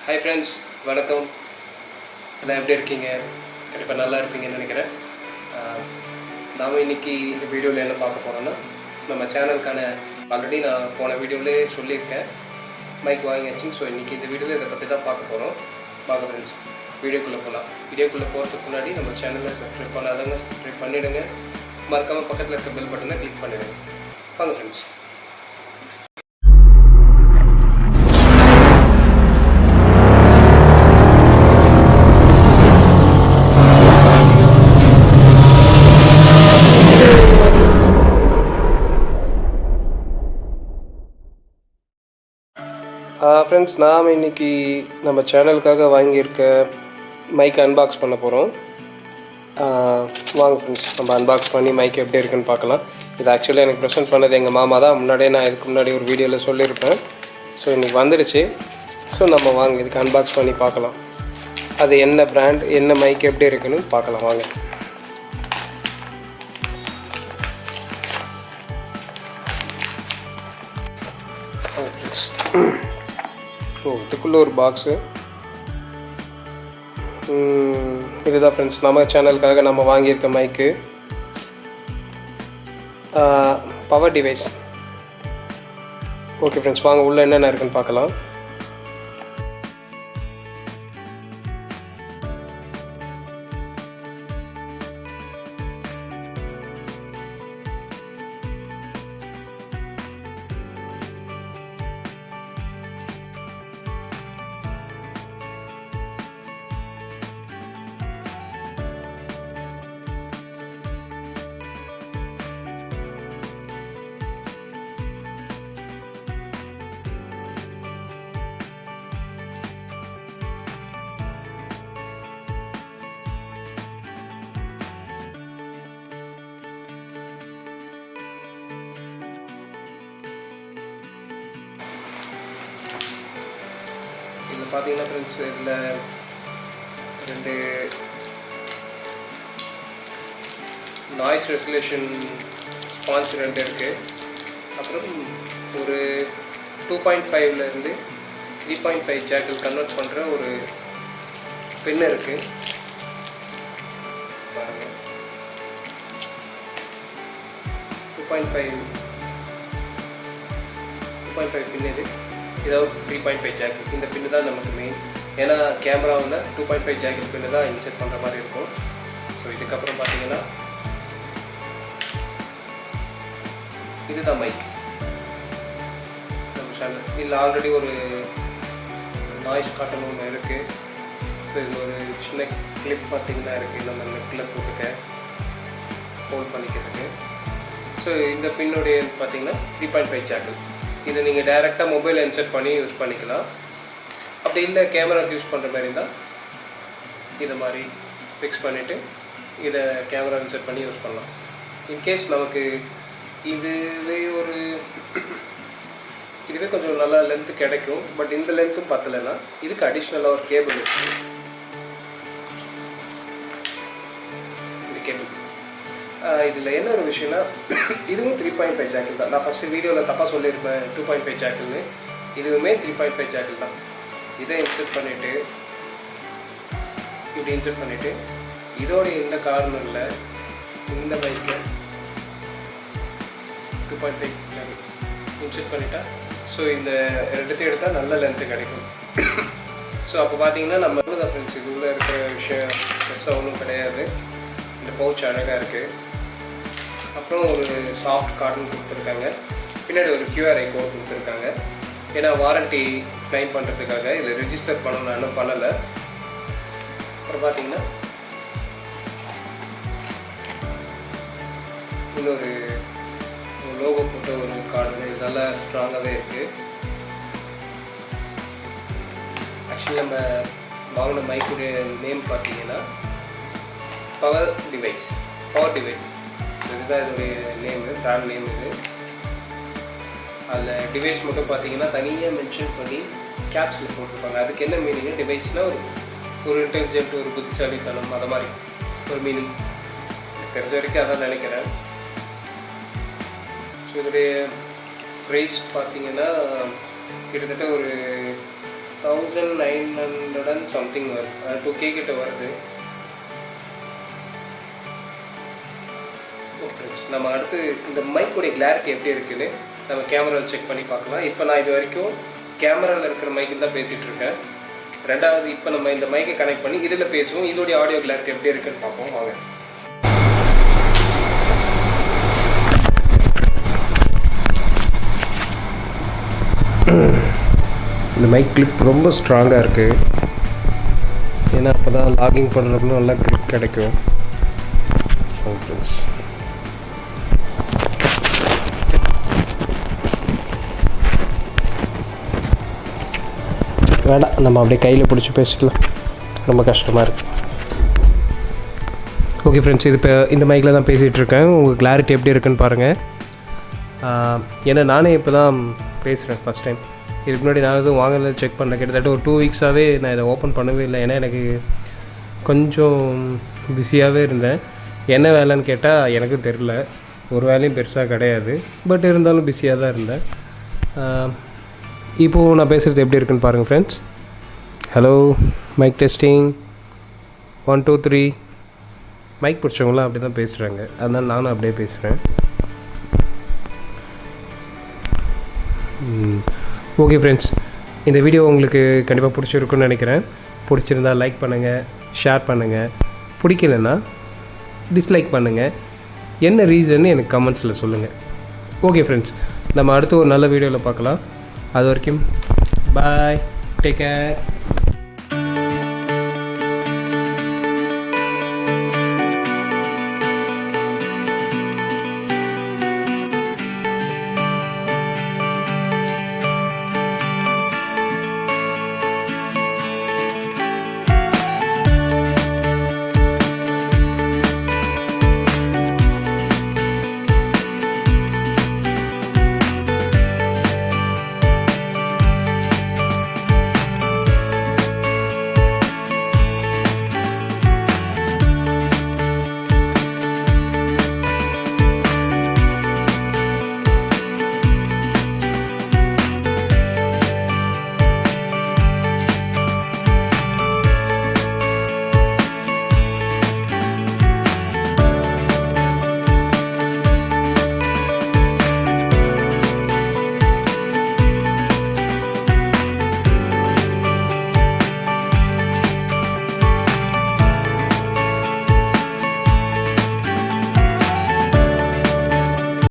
Hi friends, வணக்கம். எல்லாம் எப்படி இருக்கீங்க? கண்டிப்பாக நல்லா இருப்பீங்கன்னு நினைக்கிறேன். நாம் இன்றைக்கி இந்த வீடியோவில் என்ன பார்க்க போகிறோன்னா, நம்ம சேனலுக்கான ஆல்ரெடி நான் போன வீடியோவிலே சொல்லியிருக்கேன், மைக் வாங்கியாச்சுன்னு. ஸோ இன்றைக்கி இந்த வீடியோவில் இதை பற்றி தான் பார்க்க போகிறோம். வாங்க ஃப்ரெண்ட்ஸ், வீடியோக்குள்ளே போகலாம். வீடியோக்குள்ளே போகிறதுக்கு முன்னாடி நம்ம சேனலை சப்ஸ்கிரைப் பண்ணாதவங்க சப்ஸ்கிரைப் பண்ணிவிடுங்க. மறக்காமல் பக்கத்தில் இருக்க பெல் பட்டனை கிளிக் பண்ணிவிடுங்க. வாங்க ஃப்ரெண்ட்ஸ். ஃப்ரெண்ட்ஸ், நாம் இன்றைக்கி நம்ம சேனலுக்காக வாங்கியிருக்க மைக் அன்பாக்ஸ் பண்ண போகிறோம். வாங்க ஃப்ரெண்ட்ஸ், நம்ம அன்பாக்ஸ் பண்ணி மைக் எப்படி இருக்குன்னு பார்க்கலாம். இது ஆக்சுவலி எனக்கு ப்ரெசென்ட் பண்ணது எங்கள் மாமா தான். முன்னாடியே நான் இதுக்கு முன்னாடி ஒரு வீடியோவில் சொல்லியிருப்பேன். ஸோ இன்றைக்கி வந்துடுச்சு. ஸோ நம்ம வாங்க இதுக்கு அன்பாக்ஸ் பண்ணி பார்க்கலாம். அது என்ன பிராண்ட், என்ன மைக் எப்படி இருக்குன்னு பார்க்கலாம். வாங்க. இதுக்குள்ளே ஒரு பாக்ஸு. இதுதான் ஃப்ரெண்ட்ஸ் நம்ம சேனலுக்காக நம்ம வாங்கியிருக்க mic. Power device. Okay friends, வாங்க உள்ளே என்னென்ன இருக்குன்னு பார்க்கலாம். இதில் பார்த்தீங்கன்னா ஃப்ரெண்ட்ஸ், இதில் ரெண்டு நாய்ஸ் ரெகுலேஷன் ஸ்பான்ஸ் ரெண்டு இருக்குது. அப்புறம் ஒரு 2.5லேருந்து 3.5 ஜாக்கில் கன்வெர்ட் பண்ணுற ஒரு பென் இருக்குது. பாருங்கள், 2.5 பின் இது. இதாவது 3.5 ஜாக்கெட். இந்த பின்னு தான் நமக்கு மெயின். ஏன்னா கேமராவில் 2.5 ஜாக்கெட் பின்னு தான் இன்செர்ட் பண்ணுற மாதிரி இருக்கும். ஸோ இதுக்கப்புறம் பார்த்தீங்கன்னா இதுதான் மைக். நம்ம சேனல் இதில் ஆல்ரெடி ஒரு நாய்ஸ் காட்டன் ஒன்று இருக்குது. ஸோ இது ஒரு சின்ன கிளிப் பார்த்திங்கன்னா இருக்குது, நம்ம நெட்டில் போட்டுக்க ஹோல்ட் பண்ணிக்கிறதுக்கு. ஸோ இந்த பின்னுடைய பார்த்திங்கன்னா 3.5 ஜாக்கெட். இதை நீங்கள் டைரெக்டாக மொபைல் இன்செர்ட் பண்ணி யூஸ் பண்ணிக்கலாம். அப்படி இல்லை கேமராவுக்கு யூஸ் பண்ணுற மாதிரி இருந்தால் இதை மாதிரி ஃபிக்ஸ் பண்ணிவிட்டு இதை கேமரா இன்செர்ட் பண்ணி யூஸ் பண்ணலாம். இன்கேஸ் நமக்கு இதுவே கொஞ்சம் நல்லா லென்த்து கிடைக்கும். பட் இந்த லென்த்தும் பத்தலைன்னா இதுக்கு அடிஷ்னலாக ஒரு கேபிள் இருக்குது. இந்த கேபிள் இதில் என்ன ஒரு விஷயம்னா, இதுவும் 3.5 ஜாக்கில் தான். நான் ஃபஸ்ட்டு வீடியோவில் தப்பாக சொல்லியிருப்பேன் 2.5 ஜாக்கில்னு. இதுவுமே 3.5 ஜாக்கில் தான். இதை இன்செர்ட் பண்ணிவிட்டு இப்படி இன்செர்ட் பண்ணிவிட்டு இதோடைய இந்த கார்னரில் இந்த பைக்கை 2.5 ஜாக்கில் இன்செர்ட் பண்ணிட்டா ஸோ இந்த ரெண்டுத்தையும் எடுத்தால் நல்ல லென்த்து கிடைக்கும். ஸோ அப்போ பார்த்தீங்கன்னா நம்ம தான் ஃப்ரெண்ட்ஸ், இது உள்ள இருக்கிற விஷயம் பெருசாக ஒன்றும் கிடையாது. இந்த பவுச் அழகாக இருக்குது. அப்புறம் ஒரு சாஃப்ட் கார்டன் கொடுத்துருக்காங்க. பின்னாடி ஒரு QR கோட் கொடுத்துருக்காங்க. ஏன்னா வாரண்ட்டி க்ளைம் பண்ணுறதுக்காக. இதில் ரிஜிஸ்டர் பண்ணணும், நான் இன்னும் பண்ணலை. அப்புறம் பார்த்தீங்கன்னா இன்னொரு லோகோ போட்ட ஒரு கார்டு. இது நல்லா ஸ்ட்ராங்காகவே இருக்குது. ஆக்சுவலி நம்ம வாங்கின மைக்குடைய நேம் பார்த்தீங்கன்னா பவர் டிவைஸ். இதுதான் இதோடைய நேமு, பிராண்ட் நேம் இது. அதில் டிவைஸ் மட்டும் பார்த்தீங்கன்னா தனியாக மென்ஷன் பண்ணி கேப்ஸில் போட்டிருப்பாங்க. அதுக்கு என்ன மீனிங்கு, டிவைஸ்னால் ஒரு இன்டெலிஜென்ட், ஒரு புத்திசாலித்தனம், அதை மாதிரி ஒரு மீனிங். தெரிஞ்ச வரைக்கும் அதான் நினைக்கிறேன். ஸோ இதோடைய ப்ரைஸ் பார்த்தீங்கன்னா கிட்டத்தட்ட ஒரு 1900 and சம்திங் வருது, 2K கிட்ட வருது. நம்ம அடுத்து இந்த மைக்கோடைய கிளாரிட்டி எப்படி இருக்குன்னு நம்ம கேமராவில் செக் பண்ணி பார்க்கலாம். இப்போ நான் இது வரைக்கும் கேமராவில் இருக்கிற மைக்கு தான் பேசிகிட்டு இருக்கேன். ரெண்டாவது இப்போ நம்ம இந்த மைக்கை கனெக்ட் பண்ணி இதில் பேசுவோம். இதோடைய ஆடியோ கிளாரிட்டி எப்படி இருக்குன்னு பார்ப்போம் வாங்க. இந்த மைக் கிளிப் ரொம்ப ஸ்ட்ராங்காக இருக்குது. ஏன்னா அப்போ தான் லாகிங் பண்ணுறப்போ நல்லா கிளிப் கிடைக்கும். ஃப்ரெண்ட்ஸ் வேண்டாம், நம்ம அப்படியே கையில் பிடிச்சி பேசிக்கலாம், ரொம்ப கஷ்டமாக இருக்குது. ஓகே ஃப்ரெண்ட்ஸ், இது இப்போ இந்த மைக்கில் தான் பேசிகிட்ருக்கேன். உங்கள் கிளாரிட்டி எப்படி இருக்குன்னு பாருங்கள். ஏன்னா நானே இப்போ தான் பேசுகிறேன் ஃபஸ்ட் டைம். இதுக்கு முன்னாடி நான் எதுவும் வாங்கல, செக் பண்ணேன். கிட்டத்தட்ட ஒரு 2 வீக்ஸாகவே நான் இதை ஓப்பன் பண்ணவே இல்லை. ஏன்னா எனக்கு கொஞ்சம் பிஸியாகவே இருந்தேன். என்ன வேலைன்னு கேட்டால் எனக்கும் தெரில, ஒரு வேலையும் பெருசாக கிடையாது. பட் இருந்தாலும் பிஸியாக தான் இருந்தேன். இப்போது நான் பேசுகிறது எப்படி இருக்குன்னு பாருங்கள் friends. Hello, mic testing 1 2 3. Mic பிடிச்சவங்களாம் அப்படி தான் பேசுகிறாங்க, அதனால் நானும் அப்படியே பேசுகிறேன். ஓகே ஃப்ரெண்ட்ஸ், இந்த வீடியோ உங்களுக்கு கண்டிப்பாக பிடிச்சிருக்குன்னு நினைக்கிறேன். பிடிச்சிருந்தால் லைக் பண்ணுங்கள், ஷேர் பண்ணுங்கள். பிடிக்கலன்னா டிஸ்லைக் பண்ணுங்கள். என்ன ரீசன்னு எனக்கு கமெண்ட்ஸில் சொல்லுங்கள். ஓகே ஃப்ரெண்ட்ஸ், நம்ம அடுத்து ஒரு நல்ல வீடியோவில் பார்க்கலாம். அது வரைக்கும் பாய், டேக் கேர்.